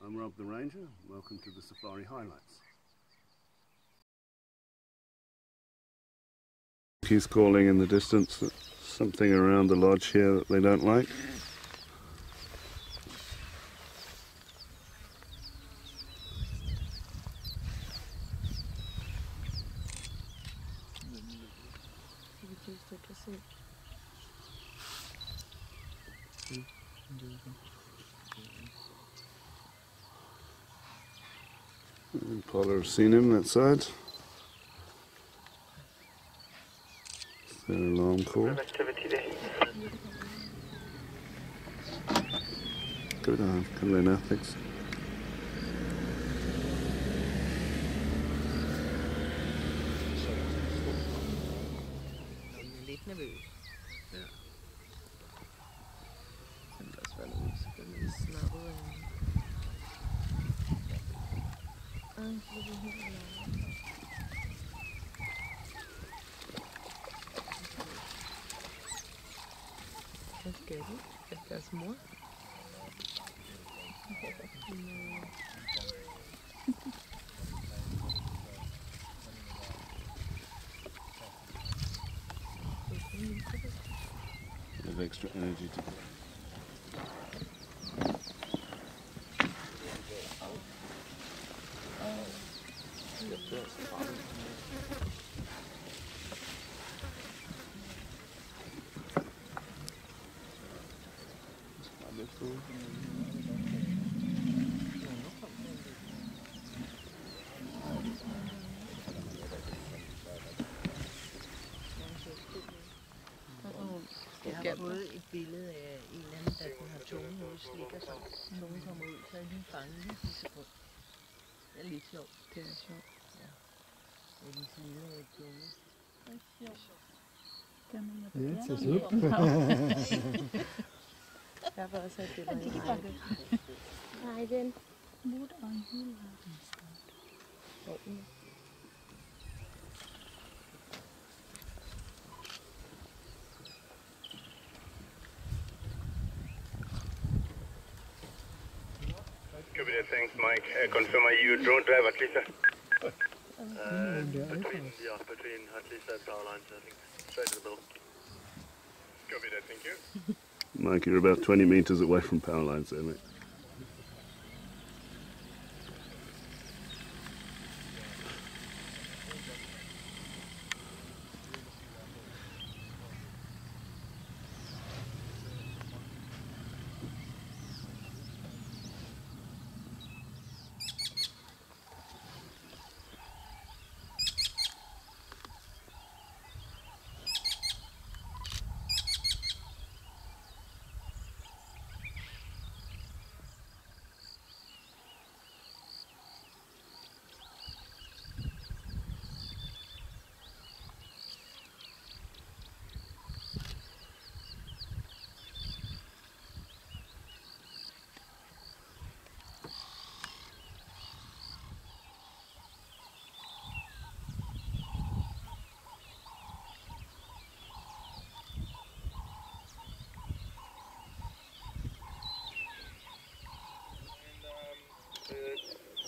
I'm Rob the Ranger. Welcome to the Safari Highlights. He's calling in the distance that something around the lodge here that they don't like. Impala have seen him that side. Their alarm call. Good on, come in now, thanks. Lidt nervøs. Ja. Han kan også være nervøs, så bliver lidt snappet af ham. Så bliver det helt langt. Hvad skal de? Er det deres mor? Have extra energy to Jeg har både et billede af en eller anden, der har tungen ud, slikker sig. Tungen kommer ud, så er de fanget lige i sekund. Det er lidt sjovt. Det er sjovt. Ja. Det er lige slider af tunge. Det er sjovt. Ja, det er super. Jeg var også, at det var en række. Nej, den. Mut og en hul. Copy that, thanks Mike. Confirm, are you drone driver, Cheetah? Between Cheetah and power lines, I think. Straight to the middle. Copy that, thank you. Mike, you're about 20 meters away from power lines there, mate.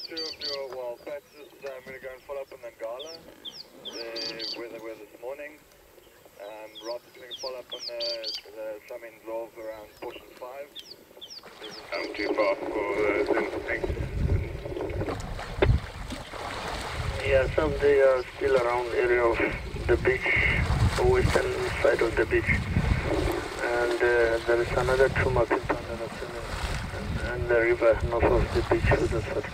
Two of your patches, I'm going to go and follow up on the Gala, where they were this morning. Rob's going to follow up on the Summing Love around portion 5. I'm too far for the thanks. Yeah, some they are still around area of the beach, the western side of the beach. And there is another 2 more people and the river north of the beach with the foot.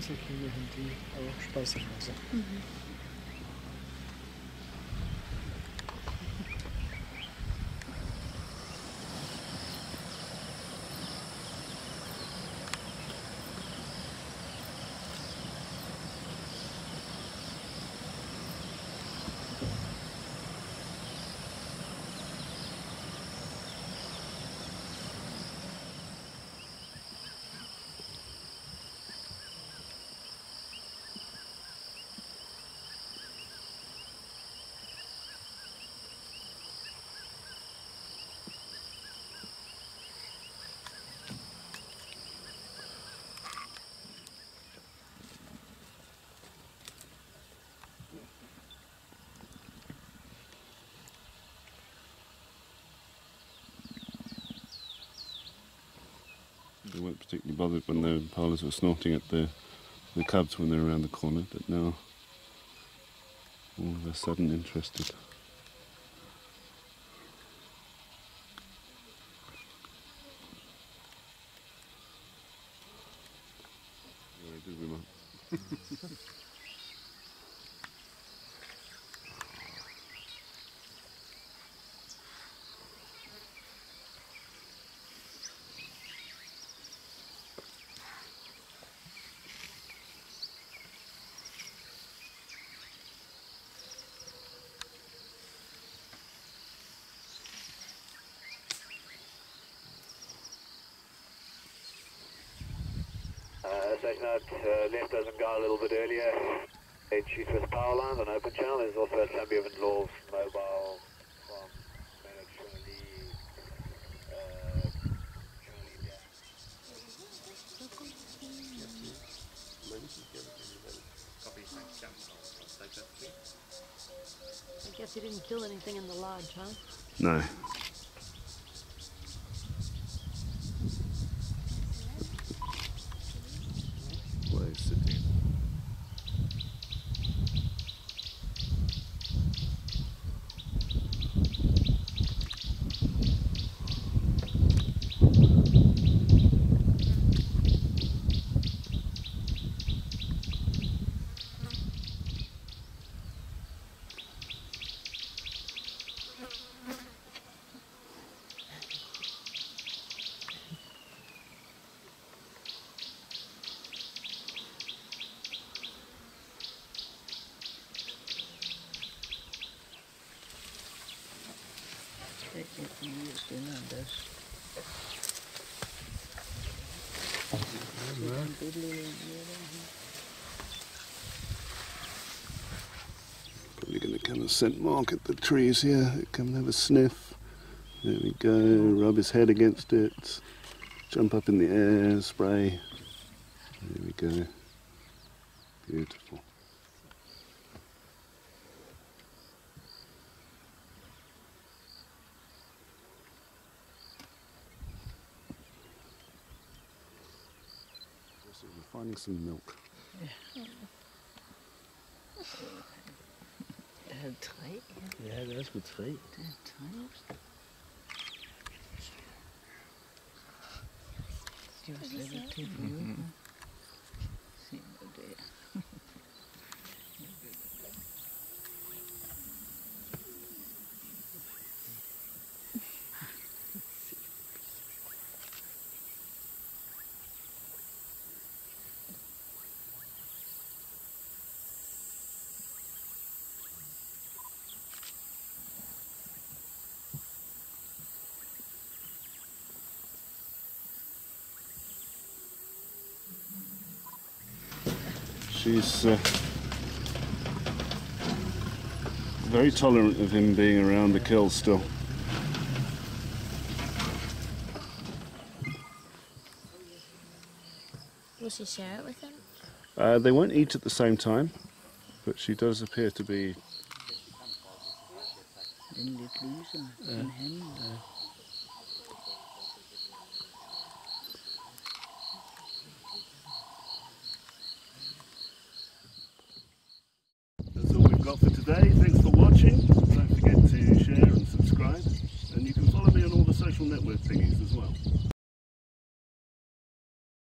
Så kigger han til og spiser også. They weren't particularly bothered when the impalas were snorting at the cubs when they were around the corner, but now all of a sudden interested. Where did we mark? Second out, left doesn't go a little bit earlier. She's with power lines on open channel. There's also a Sabi of Love mobile from Charlie I guess you didn't kill anything in the lodge, huh? No. Probably going to come and scent mark at the trees here. Come and have a sniff. There we go. Rub his head against it. Jump up in the air. Spray. There we go. Beautiful. We're finding some milk. Tre. Ja, det er sgu 3. Det er 3. De var slet ikke til at blive. Se nu der. She's very tolerant of him being around the kill still. Will she share it with him? They won't eat at the same time, but she does appear to be... Den lidt lysere end han. That's all we've got for today. Thanks for watching. Don't forget to share and subscribe. And you can follow me on all the social network thingies as well.